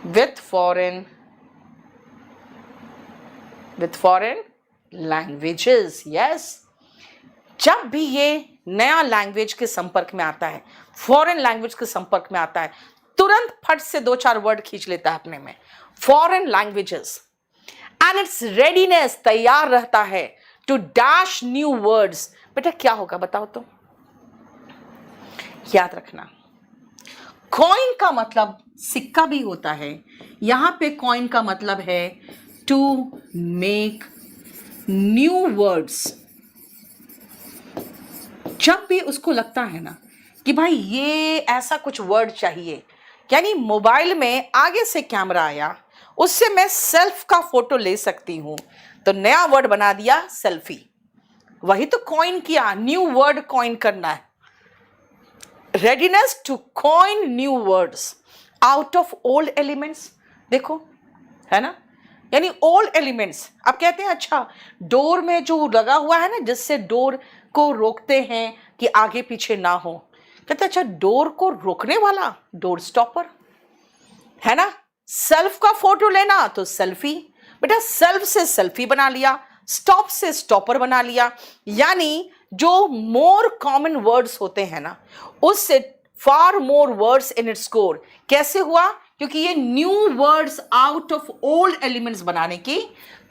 with foreign, with foreign languages. Yes, जब भी ये नया लैंग्वेज के संपर्क में आता है, फॉरेन लैंग्वेज के संपर्क में आता है, तुरंत फट से 2-4 वर्ड खींच लेता है अपने में. Foreign languages and it's readiness, तैयार रहता है टू डैश न्यू वर्ड्स. बेटा क्या होगा बताओ तो, याद रखना. कॉइन का मतलब सिक्का भी होता है. यहां पे कॉइन का मतलब है टू मेक न्यू वर्ड्स. जब भी उसको लगता है ना कि भाई ये ऐसा कुछ वर्ड चाहिए, यानी मोबाइल में आगे से कैमरा आया, उससे मैं सेल्फ का फोटो ले सकती हूं, तो नया वर्ड बना दिया सेल्फी. वही तो कॉइन किया, न्यू वर्ड कॉइन करना है. Readiness to coin new words out of old elements. देखो है ना, यानी ओल्ड एलिमेंट्स. आप कहते हैं अच्छा डोर में जो लगा हुआ है ना, जिससे डोर को रोकते हैं कि आगे पीछे ना हो, कहते अच्छा डोर को रोकने वाला डोर स्टॉपर है ना. सेल्फ का फोटो लेना तो सेल्फी. बेटा सेल्फ से सेल्फी बना लिया, स्टॉप से स्टॉपर बना लिया. यानी जो मोर कॉमन वर्ड्स होते हैं ना, उससे far more words in its core. कैसे हुआ? क्योंकि ये new words out of old elements बनाने की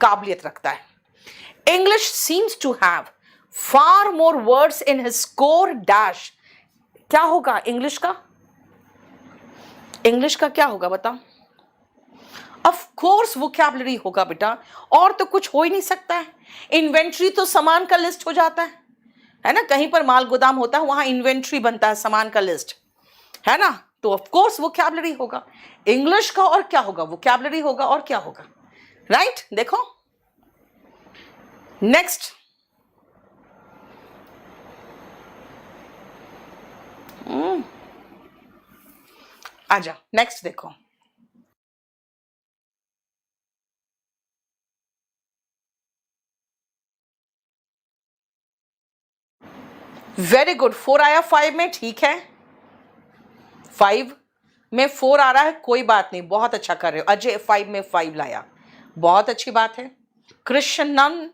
काबिलियत रखता है. English seems to have far more words in his core dash. क्या होगा इंग्लिश का? इंग्लिश का क्या होगा बताओ? ऑफ कोर्स वोकैबुलरी होगा बेटा, और तो कुछ हो ही नहीं सकता है. इन्वेंट्री तो सामान का लिस्ट हो जाता है ना. कहीं पर माल गोदाम होता है, वहां इन्वेंट्री बनता है, सामान का लिस्ट है ना. तो ऑफ कोर्स वोकैबुलरी होगा. इंग्लिश का और क्या होगा? वोकैबुलरी होगा. और क्या होगा? राइट. देखो नेक्स्ट. आजा नेक्स्ट देखो. Very good. 4 आया 5 में, ठीक है. 5 में 4 आ रहा है, कोई बात नहीं, बहुत अच्छा कर रहे हो. अजय 5 में 5 लाया, बहुत अच्छी बात है. कृष्णन,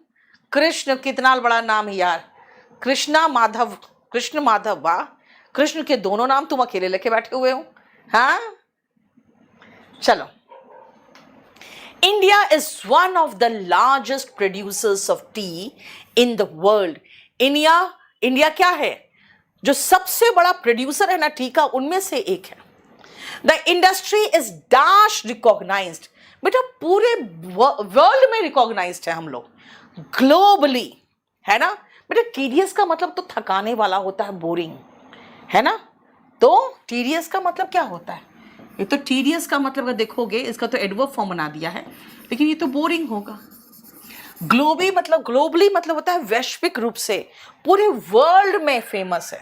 कृष्ण कितना बड़ा नाम है यार. कृष्णा माधव, कृष्ण माधव, वाह. कृष्ण के दोनों नाम तुम अकेले लेके बैठे हुए हो. हाँ चलो. India is one of the largest producers of T in the world. India क्या है? जो सबसे बड़ा प्रोड्यूसर है ना टी का, उनमें से एक है. The industry is dash recognized. बेटा पूरे वर्ल्ड में रिकॉग्नाइज्ड है हम लोग, ग्लोबली, है ना. बेटा टीडियस का मतलब तो थकाने वाला होता है, बोरिंग, है ना. तो टीडियस का मतलब क्या होता है? ये तो टीडियस का मतलब अगर देखोगे, इसका तो एडवर्ब फॉर्म बना दिया है, लेकिन ये तो बोरिंग होगा. ग्लोबली मतलब होता है वैश्विक रूप से, पूरे वर्ल्ड में फेमस है.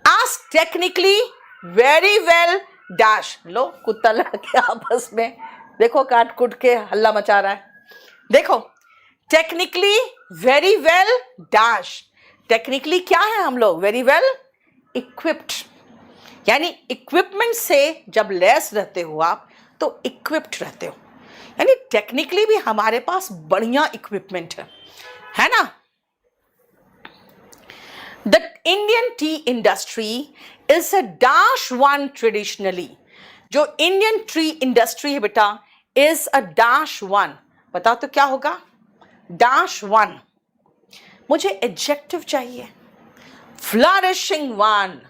आज टेक्निकली वेरी वेल डैश. लो कुत्ता लड़ा के आपस में देखो काट कुट के हल्ला मचा रहा है. देखो technically very well dash. Technically क्या है हम लोग? Very well equipped. यानी इक्विपमेंट से जब लेस रहते हो आप, तो इक्विप्ड रहते हो. यानी टेक्निकली भी हमारे पास बढ़िया इक्विपमेंट है ना. The Indian T industry is a dash one traditionally. जो इंडियन टी इंडस्ट्री है बेटा, इज अ डैश वन. बताओ तो क्या होगा? Dash one. मुझे एडजेक्टिव चाहिए. Flourishing one.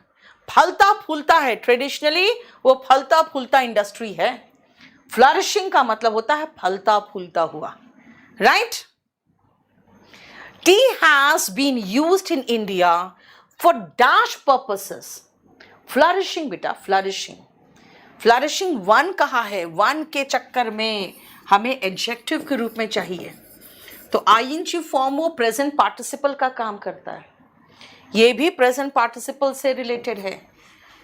फलता फूलता है. ट्रेडिशनली वो फलता फूलता इंडस्ट्री है. फ्लरिशिंग का मतलब होता है फलता फूलता हुआ, right. Tea has been used in India for dash purposes. Flourishing बेटा, फ्लरिशिंग. फ्लरिशिंग वन कहा है, वन के चक्कर में हमें एडजेक्टिव के रूप में चाहिए. तो आईएनजी फॉर्म वो प्रेजेंट पार्टिसिपल का काम करता है. ये भी प्रेजेंट पार्टिसिपल से रिलेटेड है,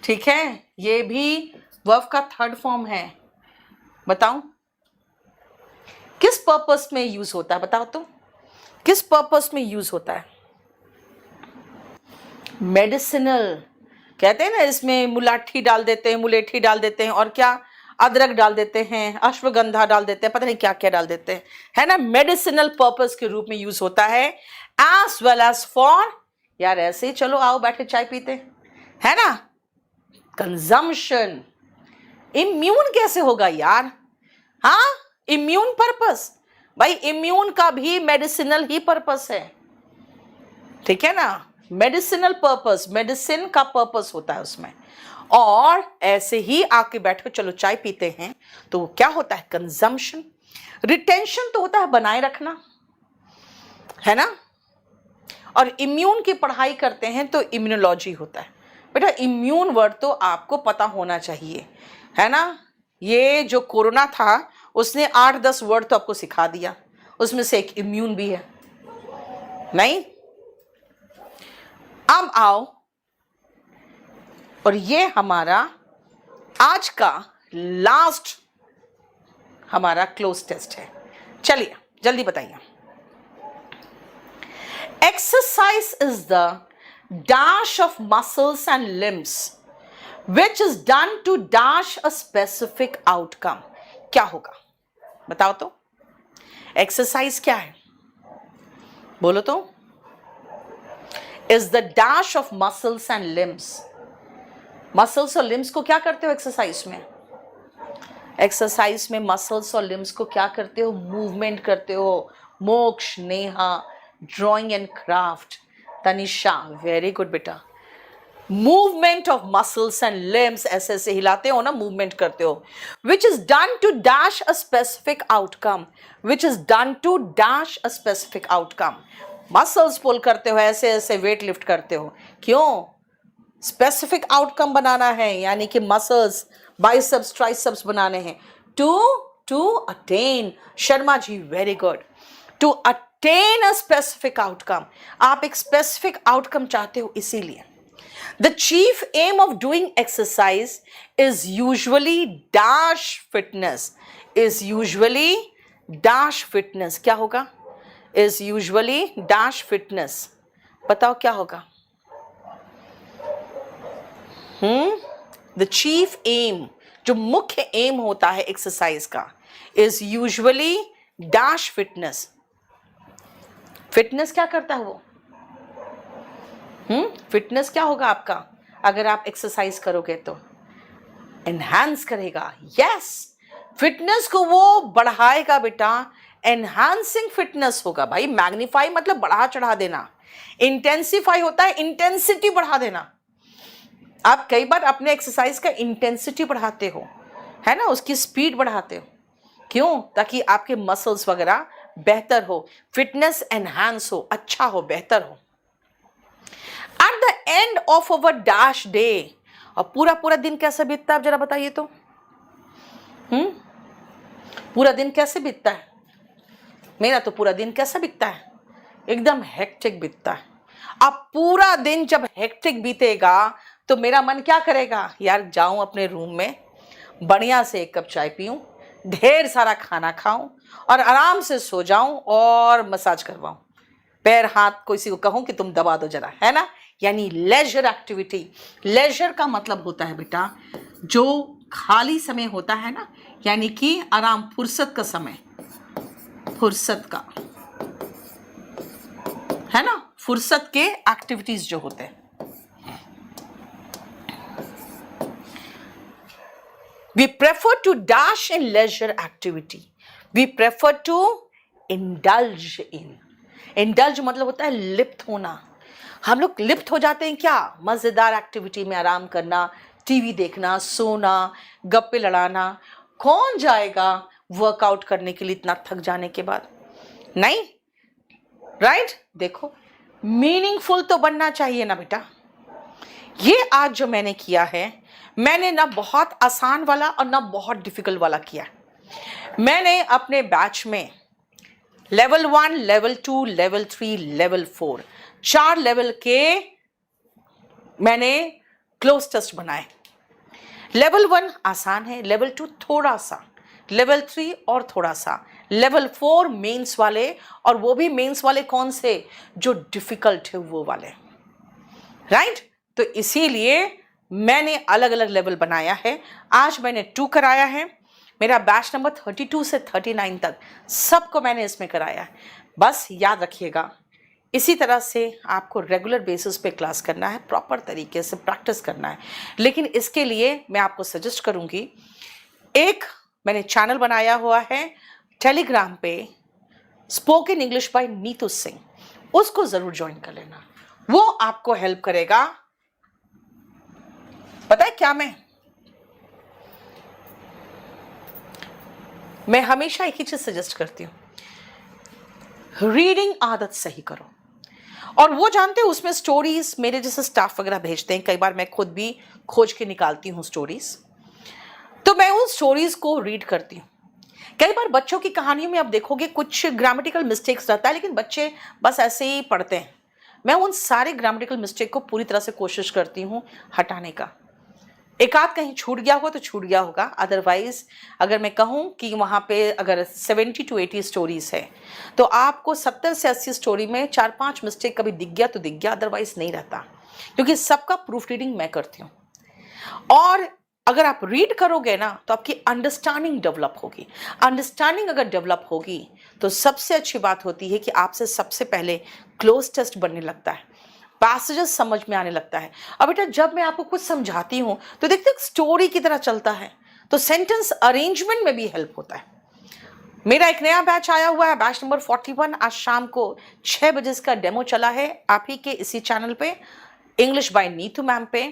ठीक है. ये भी वर्ब का थर्ड फॉर्म है. बताओ किस पर्पस में यूज होता है? बताओ तो. किस पर्पस में यूज होता है? मेडिसिनल। कहते हैं ना, इसमें मुलाठी डाल देते हैं, मुलेठी डाल देते हैं, और क्या, अदरक डाल देते हैं, अश्वगंधा डाल देते हैं, पता नहीं क्या क्या डाल देते हैं, है ना। मेडिसिनल पर्पस के रूप में यूज होता है, एज वेल एज फॉर, यार ऐसे ही चलो आओ बैठे चाय पीते, है ना, कंजम्पशन। इम्यून कैसे होगा यार? हाँ, इम्यून पर्पस, भाई इम्यून का भी मेडिसिनल ही पर्पस है, ठीक है ना। मेडिसिनल पर्पस, मेडिसिन का पर्पस होता है उसमें। और ऐसे ही आके बैठो चलो चाय पीते हैं, तो क्या होता है? कंजम्पशन। रिटेंशन तो होता है बनाए रखना, है ना। और इम्यून की पढ़ाई करते हैं तो इम्यूनोलॉजी होता है। बेटा इम्यून वर्ड तो आपको पता होना चाहिए, है ना। ये जो कोरोना था उसने 8-10 वर्ड तो आपको सिखा दिया, उसमें से एक इम्यून भी है, नहीं। अब आओ, और ये हमारा आज का लास्ट हमारा क्लोज टेस्ट है। चलिए जल्दी बताइए। Exercise is the dash of muscles and limbs which is done to dash a specific outcome। क्या होगा बताओ तो? एक्सरसाइज क्या है? बोलो तो। is the dash of muscles and limbs। Muscles और लिम्स को क्या करते हो एक्सरसाइज में? एक्सरसाइज में मसल्स और लिम्स को क्या करते हो? मूवमेंट करते हो। Moksh, Neha, drawing and craft, Tanisha, very good बेटा। Movement of muscles and limbs, ऐसे ऐसे हिलाते हो ना, मूवमेंट करते हो। Which is done to dash a specific outcome, which is done to dash a specific outcome. Muscles pull करते हो, ऐसे ऐसे वेट लिफ्ट करते हो, क्यों? स्पेसिफिक आउटकम बनाना है, यानी कि मसल्स, बाइसेप्स, ट्राइसेप्स बनाने हैं। To attain, Sharma ji very good, to attain a specific outcome. आप एक स्पेसिफिक आउटकम चाहते हो, इसीलिए the chief aim of doing exercise is usually dash fitness, is usually dash fitness. क्या होगा? Is usually dash fitness. बताओ क्या होगा? द चीफ एम, जो मुख्य एम होता है एक्सरसाइज का, is usually dash fitness. Fitness क्या करता है वो? फिटनेस क्या होगा आपका अगर आप एक्सरसाइज करोगे तो? एनहांस करेगा। यस, फिटनेस को वो बढ़ाएगा बेटा, एनहांसिंग फिटनेस होगा। भाई मैग्नीफाई मतलब बढ़ा चढ़ा देना, इंटेंसिफाई होता है इंटेंसिटी बढ़ा देना। आप कई बार अपने एक्सरसाइज का इंटेंसिटी बढ़ाते हो, है ना, उसकी स्पीड बढ़ाते हो, क्यों? ताकि आपके मसल्स वगैरह बेहतर हो, फिटनेस एनहांस हो, अच्छा हो, बेहतर हो। At the end of our dash day, और पूरा पूरा दिन कैसे बीतता है आप जरा बताइए तो? पूरा दिन कैसे बीतता है? मेरा तो पूरा दिन कैसा बीतता है? एकदम हेक्टिक बीतता है। अब पूरा दिन जब हेक्टिक बीतेगा तो मेरा मन क्या करेगा? यार जाऊं अपने रूम में, बढ़िया से एक कप चाय पीऊं, ढेर सारा खाना खाऊं और आराम से सो जाऊं और मसाज करवाऊं, पैर हाथ किसी को कहूं कि तुम दबा दो जरा, है ना। यानी लेजर एक्टिविटी। लेजर का मतलब होता है बेटा जो खाली समय होता है ना, यानी कि आराम, फुर्सत का समय, फुर्सत का, है ना, फुर्सत के एक्टिविटीज जो होते हैं। We prefer to dash in leisure activity. We prefer to indulge in. Indulge मतलब होता है लिप्त होना। हम लोग लिप्त हो जाते हैं क्या? मज़ेदार एक्टिविटी में आराम करना, टीवी देखना, सोना, गप्पे लड़ाना। कौन जाएगा वर्कआउट करने के लिए इतना थक जाने के बाद? नहीं, राइट? देखो, मीनिंगफुल तो बनना चाहिए ना बेटा। ये आज जो मैंने किया है, मैंने ना बहुत आसान वाला और ना बहुत डिफिकल्ट वाला किया। मैंने अपने बैच में level 1, level 2, level 3, level 4, 4 level के मैंने क्लोज टेस्ट बनाए। लेवल 1 आसान है, लेवल 2 थोड़ा सा लेवल 3 और थोड़ा सा, लेवल 4 मेंस वाले, और वो भी मेंस वाले कौन से, जो डिफिकल्ट है वो वाले, राइट। तो इसीलिए मैंने अलग अलग लेवल बनाया है। आज मैंने 2 कराया है, मेरा बैच नंबर 32 से 39 तक सबको मैंने इसमें कराया है। बस याद रखिएगा, इसी तरह से आपको रेगुलर बेसिस पे क्लास करना है, प्रॉपर तरीके से प्रैक्टिस करना है। लेकिन इसके लिए मैं आपको सजेस्ट करूंगी, एक मैंने चैनल बनाया हुआ है टेलीग्राम पे, spoken English by Neetu Singh, उसको जरूर ज्वाइन कर लेना, वो आपको हेल्प करेगा। पता है क्या, मैं हमेशा एक ही चीज सजेस्ट करती हूं, रीडिंग आदत सही करो। और वो जानते हो, उसमें स्टोरीज मेरे जैसे स्टाफ वगैरह भेजते हैं, कई बार मैं खुद भी खोज के निकालती हूँ स्टोरीज, तो मैं उन स्टोरीज को रीड करती हूँ। कई बार बच्चों की कहानियों में आप देखोगे कुछ ग्रामेटिकल मिस्टेक्स रहता है, लेकिन बच्चे बस ऐसे ही पढ़ते हैं। मैं उन सारे ग्रामेटिकल मिस्टेक को पूरी तरह से कोशिश करती हूँ हटाने का। एक आध कहीं छूट गया होगा तो छूट गया होगा, अदरवाइज अगर मैं कहूँ कि वहाँ पे अगर 70 to 80 स्टोरीज है, तो आपको 70 से 80 स्टोरी में 4-5 मिस्टेक कभी दिख गया तो दिख गया, अदरवाइज नहीं रहता, क्योंकि सबका प्रूफ रीडिंग मैं करती हूँ। और अगर आप रीड करोगे ना तो आपकी अंडरस्टैंडिंग डेवलप होगी। अंडरस्टैंडिंग अगर डेवलप होगी तो सबसे अच्छी बात होती है कि आपसे सबसे पहले क्लोज टेस्ट बनने लगता है, पैसेजेस समझ में आने लगता है। अब बेटा जब मैं आपको कुछ समझाती हूँ तो देखते एक स्टोरी की तरह चलता है, तो सेंटेंस अरेंजमेंट में भी हेल्प होता है। मेरा एक नया बैच आया हुआ है, बैच नंबर 41, आज शाम को 6 बजे इसका डेमो चला है आप ही के इसी चैनल पे, इंग्लिश बाय नीतू मैम पे।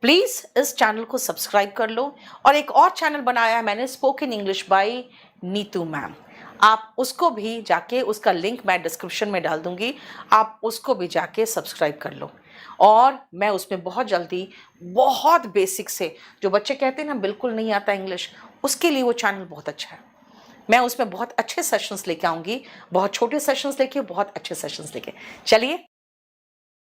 प्लीज इस चैनल को सब्सक्राइब कर लो। और एक और चैनल बनाया है मैंने, spoken English by Neetu ma'am, आप उसको भी जाके, उसका लिंक मैं डिस्क्रिप्शन में डाल दूंगी, आप उसको भी जाके सब्सक्राइब कर लो। और मैं उसमें बहुत जल्दी, बहुत बेसिक से, जो बच्चे कहते हैं ना बिल्कुल नहीं आता इंग्लिश, उसके लिए वो चैनल बहुत अच्छा है। मैं उसमें बहुत अच्छे सेशंस लेके आऊँगी, बहुत छोटे सेशंस लेके, बहुत अच्छे सेशंस लेके। चलिए